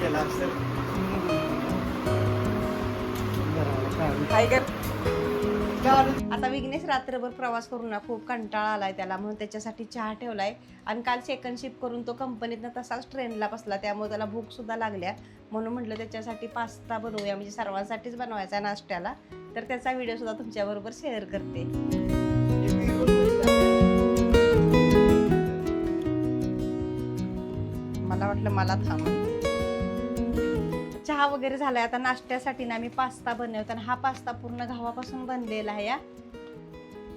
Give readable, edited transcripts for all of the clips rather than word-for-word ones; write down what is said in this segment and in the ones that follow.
केला असेल. आता विघ्नेश रात्रभर प्रवास करून ना खूप कंटाळा आलाय त्याला, म्हणून त्याच्यासाठी चहा ठेवलाय. आणि काल सेकंड शिफ्ट करून तो कंपनीतनं तसाच ट्रेनला बसला, त्यामुळे त्याला भूक सुद्धा लागल्या. म्हणून म्हटलं त्याच्यासाठी पास्ता बनवूया, म्हणजे सर्वांसाठीच बनवायचा नाश्त्याला. तर त्याचा व्हिडिओ सुद्धा तुमच्याबरोबर शेअर करते. मला वाटलं मला थांब. चहा वगैरे झालाय. आता नाश्त्यासाठी ना मी पास्ता बनवते, आणि हा पास्ता पूर्ण गव्हापासून बनलेला आहे या.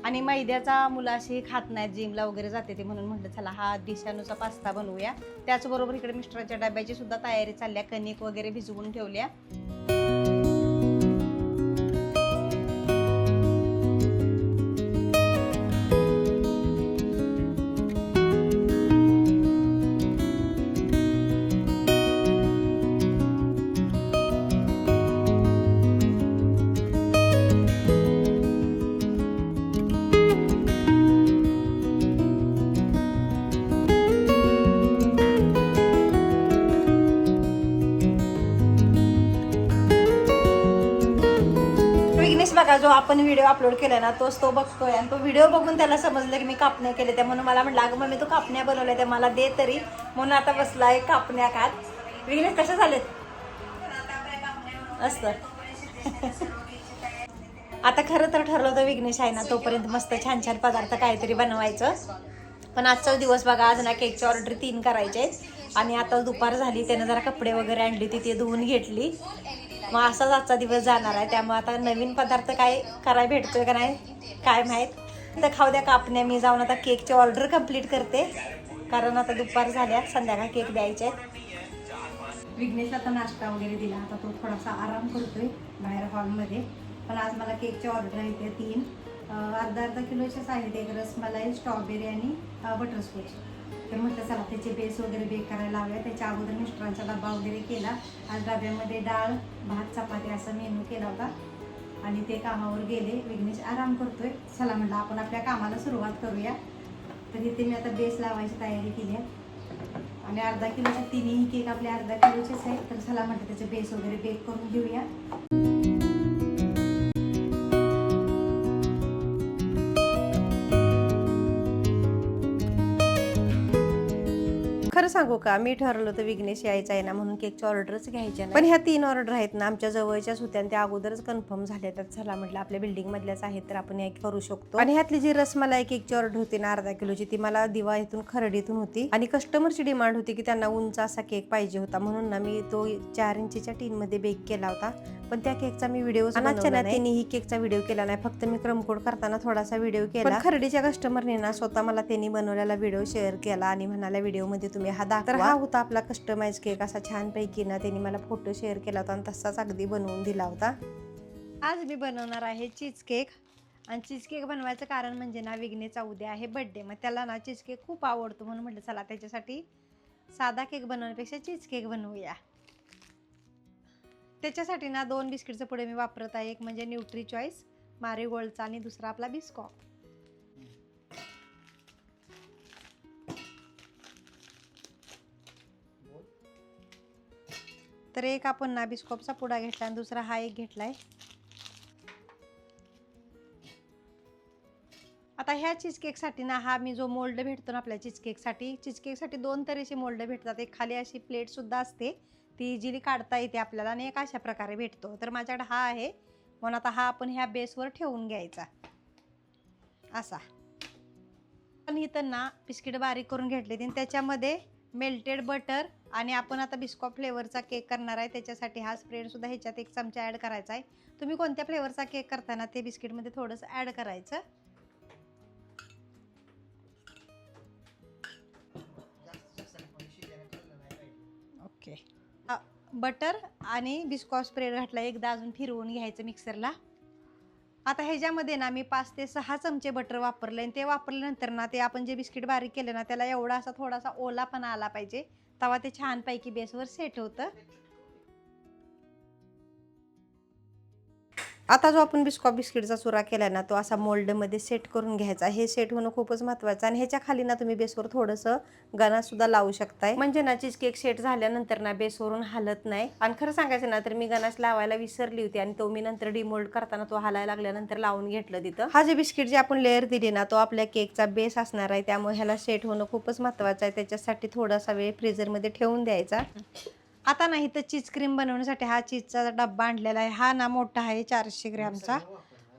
आणि मैद्याचा मुलं अशी खात नाहीत, जिमला वगैरे जाते ते, म्हणून म्हटलं चला हा दिशानुचा पास्ता बनवूया. त्याचबरोबर इकडे मिस्टरांच्या डब्याची सुद्धा तयारी चालल्या, कणिक वगैरे भिजवून ठेवल्या. बघा, जो आपण व्हिडिओ अपलोड केलाय ना तोच तो बघतोय, आणि तो व्हिडिओ बघून त्याला समजलं की मी कापण्या केले. त्या म्हणून मला म्हटलं, अगं मग मी तू कापण्या बनवल्या त्या मला दे तरी. म्हणून आता बसलाय कापण्या खात. विघ्नेश कशा झालेत? असतं. आता खरं तर ठरलं होतं विघ्नेश आहे ना तोपर्यंत मस्त छान छान पदार्थ काहीतरी बनवायचं. पण आजचा दिवस बघा, आज ना केकची ऑर्डर 3 करायचे. आणि आता दुपार झाली, त्यानं जरा कपडे वगैरे आणली ती ते धुवून घेतली. मग असाच आजचा दिवस जाणार आहे. त्यामुळे आता नवीन पदार्थ काय करायला भेटतोय का नाही काय माहीत. तर खाऊ द्या कापण्या. मी जाऊन आता केकची ऑर्डर कंप्लीट करते, कारण आता दुपार झाल्या, संध्याकाळ केक द्यायचे आहेत. विघ्नेशला आता नाश्ता वगैरे दिला. आता तो थोडासा आराम करतोय बाहेर हॉलमध्ये. पण आज मला केकची ऑर्डर आहे ते 3 अर्धा किलोचेच आहेत. एक रसमलाई, स्ट्रॉबेरी आणि बटरस्कॉच. तर म्हटलं चला त्याचे बेस वगैरे बेक करायला लावूया. त्याच्या अगोदर मिस्टरांचा डबा वगैरे केला. आज डब्यामध्ये डाळ, भात, चपाती असा मेनू केला होता. आणि ते कामावर गेले. विघ्नेश आराम करतोय. चला म्हटलं आपण आपल्या कामाला सुरुवात करूया. तर इथे मी आता बेस लावायची तयारी केली आहे. आणि अर्धा किलोचे 3ही केक आपले अर्धा किलोचेच आहेत. तर चला म्हटलं त्याचे बेस वगैरे बेक करून घेऊया. खरं सांगू का, मी ठरवलं होतं विघ्नेश यायचा आहे ना म्हणून केकची ऑर्डरच घ्यायच्या नाही. पण ह्या 3 ऑर्डर आहेत ना आमच्या जवळच्याच होत्या, आणि त्या अगोदरच कन्फर्म झाल्या. तर चला म्हटलं आपल्या बिल्डिंग मधल्याच आहेत तर आपण एक करू शकतो. आणि ह्यातली जी रसमलाई केकची ऑर्डर होती ना अर्धा किलोची, ती मला दिवा इथून खरडीतून होती. आणि कस्टमरची डिमांड होती की त्यांना उंच असा केक पाहिजे होता, म्हणून ना मी तो 4 इंचीच्या टीन मध्ये बेक केला होता. पण त्या केकचा मी व्हिडिओ तिनेही केकचा व्हिडिओ केला नाही, फक्त मी क्रमकोड करताना थोडासा व्हिडिओ केला. पण खरडीच्या कस्टमरने ना स्वतः मला त्यांनी बनवलेला व्हिडिओ शेअर केला आणि म्हणाला व्हिडिओ मध्ये तुम्ही हा दाखवा. तर हा होता आपला कस्टमाइज केक. असा छान पैकी ना त्यांनी मला फोटो शेअर केला होता आणि तसाच अगदी बनवून दिला होता. आज मी बनवणार आहे चीज केक. आणि चीज केक बनवायचं कारण म्हणजे ना विघ्नेशचा उद्या आहे बर्थडे. मग त्याला ना चीज केक खूप आवडतो, म्हणून म्हटलं चला त्याच्यासाठी साधा केक बनवण्यापेक्षा चीज केक बनवूया. त्याच्यासाठी ना 2 बिस्किटचे पुडे मी वापरत आहे. एक म्हणजे न्यूट्री चॉईस मारीगोल्डचा आणि दुसरा आपला बिस्कॉप. तर एक आपण ना बिस्कॉपचा पुडा घेतला आणि दुसरा हा एक घेतलाय. आता ह्या चीज केकसाठी ना हा मी जो मोल्ड भेटतो ना आपल्या चीज केकसाठी 2 तऱ्हेचे मोल्ड भेटतात. एक खाली अशी प्लेट सुद्धा असते, ती इझिली काढता येते आपल्याला, आणि एक अशा प्रकारे भेटतो. तर माझ्याकडे हा आहे, म्हणून आता हा आपण ह्या बेसवर ठेवून घ्यायचा असा. पण इथं ना बिस्किट बारीक करून घेतले आणि त्याच्यामध्ये मेल्टेड बटर, आणि आपण आता बिस्कॉप फ्लेवरचा केक करणार आहे. त्याच्यासाठी हा स्प्रेड सुद्धा ह्याच्यात 1 चमचा ॲड करायचा आहे. तुम्ही कोणत्या फ्लेवरचा केक करताना ते बिस्किटमध्ये थोडंसं ॲड करायचं. ओके. बटर आणि बिस्कॉप स्प्रेड घातला. एकदा अजून फिरवून घ्यायचं मिक्सरला. आता ह्याच्यामध्ये ना मी 5 ते 6 चमचे बटर वापरले, आणि ते वापरल्यानंतर ना ते आपण जे बिस्किट बारीक केले ना त्याला एवढा असा थोडासा ओलापणा आला पाहिजे, तेव्हा ते छानपैकी बेसवर सेट होतं. आता जो आपण बिस्किटचा चुरा केला ना तो असा मोल्डमध्ये सेट करून घ्यायचा. हे सेट होणं खूपच महत्त्वाचं आणि ह्याच्या खाली ना तुम्ही बेसवर थोडंसं गणासुद्धा लावू शकताय. म्हणजे ना चीज केक सेट झाल्यानंतर ना बेसवरून हलत नाही. आणि खरं सांगायचं ना तर मी गणास लावायला विसरली होती आणि तो मी नंतर डिमोल्ड करताना तो हलायला लागल्यानंतर लावून घेतलं तिथं. हा जे बिस्किट जे आपण लेअर दिली ना तो आपल्या केकचा बेस असणार आहे, त्यामुळे ह्याला सेट होणं खूपच महत्त्वाचं आहे. त्याच्यासाठी थोडासा वेळ फ्रीजरमध्ये ठेवून द्यायचा. आता नाही तर चीज क्रीम बनवण्यासाठी हा चीजचा डब्बा आणलेला आहे. हा ना मोठा आहे 400 ग्रॅमचा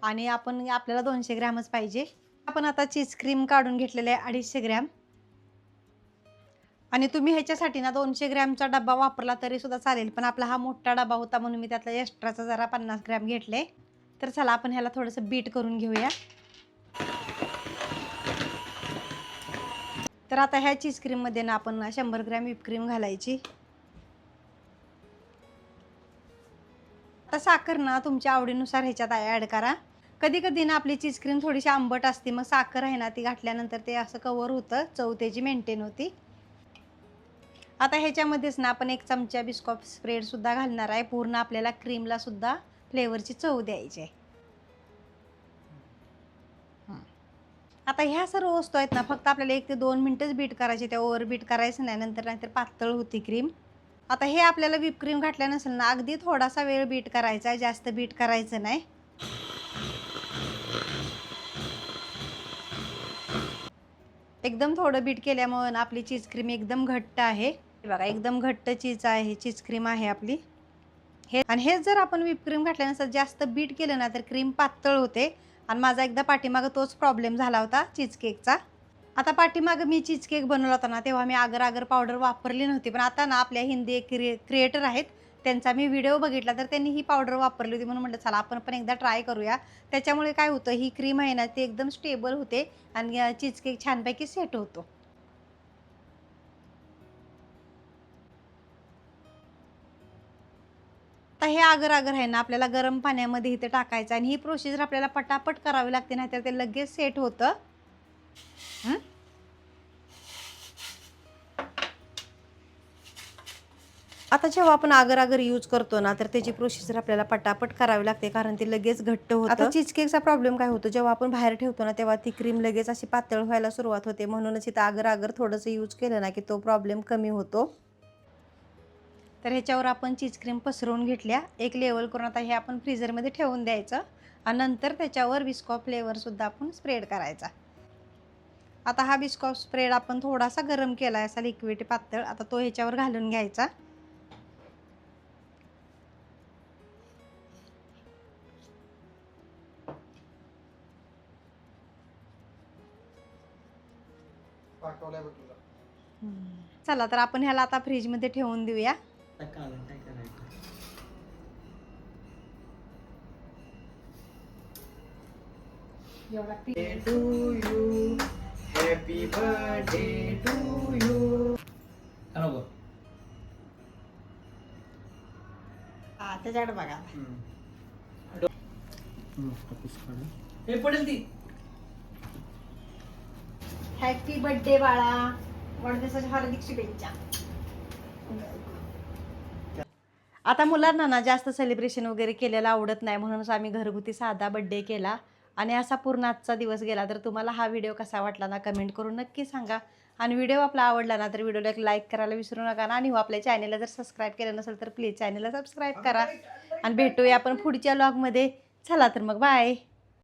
आणि आपल्याला 200 ग्रॅमच पाहिजे. आपण आता चीज क्रीम काढून घेतलेला आहे 250 ग्रॅम. आणि तुम्ही ह्याच्यासाठी ना 200 ग्रॅमचा डब्बा वापरला तरी सुद्धा चालेल, पण आपला हा मोठा डब्बा होता म्हणून मी त्यातला एक्स्ट्राचा जरा 50 ग्रॅम घेतले. तर चला आपण ह्याला थोडंसं बीट करून घेऊया. तर आता ह्या चीज क्रीममध्ये ना आपण 100 ग्रॅम व्हिप क्रीम घालायची. आता साखर ना तुमच्या आवडीनुसार ह्याच्यात ॲड करा. कधी कधी ना आपली चीज क्रीम थोडीशी आंबट असते, मग साखर आहे ना ती घातल्यानंतर ते असं कवर होतं, चव त्याची मेंटेन होती. आता ह्याच्यामध्येच ना आपण 1 चमचा बिस्कॉफ स्प्रेडसुद्धा घालणार आहे. पूर्ण आपल्याला क्रीमला सुद्धा फ्लेवरची चव द्यायची आहे. आता ह्या सर्व वस्तू आहेत ना फक्त आपल्याला 1 ते 2 मिनटंच बीट करायचे, त्या ओव्हर बीट करायचं नाही, नाहीतर पातळ होती क्रीम. आता हे आपल्याला व्हिप क्रीम घातल्या नसेल ना अगदी थोडासा वेळ बीट करायचा आहे, जास्त बीट करायचं नाही. एकदम थोडं बीट केल्यामुळे ना आपली चीज क्रीम एकदम घट्ट आहे. बघा एकदम घट्ट चीज क्रीम आहे आपली. हेच जर आपण व्हिप क्रीम घातल्यानंतर जास्त बीट केलं ना तर क्रीम पातळ होते आणि माझा एकदा पाठीमागं तोच प्रॉब्लेम झाला होता चीज केकचा. आता पाठीमागं मी चीज केक बनवला होता ना तेव्हा मी आगर आगर पावडर वापरली नव्हती, पण आता ना आपल्या हिंदी क्रिएटर आहेत त्यांचा मी व्हिडिओ बघितला तर त्यांनी ही पावडर वापरली होती, म्हणून म्हटलं चला आपण पण एकदा ट्राय करूया. त्याच्यामुळे काय होतं ही क्रीम आहे ना ती एकदम स्टेबल होते आणि चीज केक छानपैकी सेट होतो. आता हे आगर आगर आहे ना आपल्याला गरम पाण्यामध्ये इथे टाकायचं आणि ही प्रोसिजर आपल्याला पटापट करावी लागते, नाहीतर ते लगेच सेट होतं. आता जेव्हा आपण आगर आगर यूज करतो ना तर त्याची प्रोसिजर आपल्याला पटापट करावी लागते, कारण ती लगेच घट्ट होतं. आता चीज केकचा प्रॉब्लेम काय होतो जेव्हा आपण बाहेर ठेवतो ना तेव्हा ती क्रीम लगेच अशी पातळ व्हायला सुरुवात होते, म्हणूनच इथं आगर आगर थोडंसं यूज केलं ना की तो प्रॉब्लेम कमी होतो. तर ह्याच्यावर आपण चीज क्रीम पसरवून घेतल्या, एक लेवल करून आता हे आपण फ्रीजरमध्ये ठेवून द्यायचं आणि नंतर त्याच्यावर बिस्कॉफ फ्लेवरसुद्धा आपण स्प्रेड करायचा. आता हा बिस्कॉफ स्प्रेड आपण थोडासा गरम केला आहे असा लिक्विड पातळ, आता तो ह्याच्यावर घालून घ्यायचा. चला तर आपण ह्याला आता फ्रीजमध्ये ठेवून देऊया. Happy birthday to you. त्याच्याकडे बघा. हे पडेल ती. हॅपी बर्थडे बाळा, वाढदिवसाच्या हार्दिक शुभेच्छा. आता मुलांना ना जास्त सेलिब्रेशन वगैरे केलेलं आवडत नाही, म्हणूनच आम्ही घरगुती साधा बर्थडे केला आणि असा पूर्ण आजचा दिवस गेला. तर तुम्हाला हा व्हिडिओ कसा वाटला ना कमेंट करून नक्की सांगा आणि व्हिडिओ आपला आवडला ना तर व्हिडिओला एक लाईक करायला विसरू नका ना, आणि आपल्या चॅनेलला जर सबस्क्राईब केलं नसेल तर प्लीज चॅनेलला सबस्क्राईब करा आणि भेटूया आपण पुढच्या व्लॉगमध्ये. चला तर मग बाय.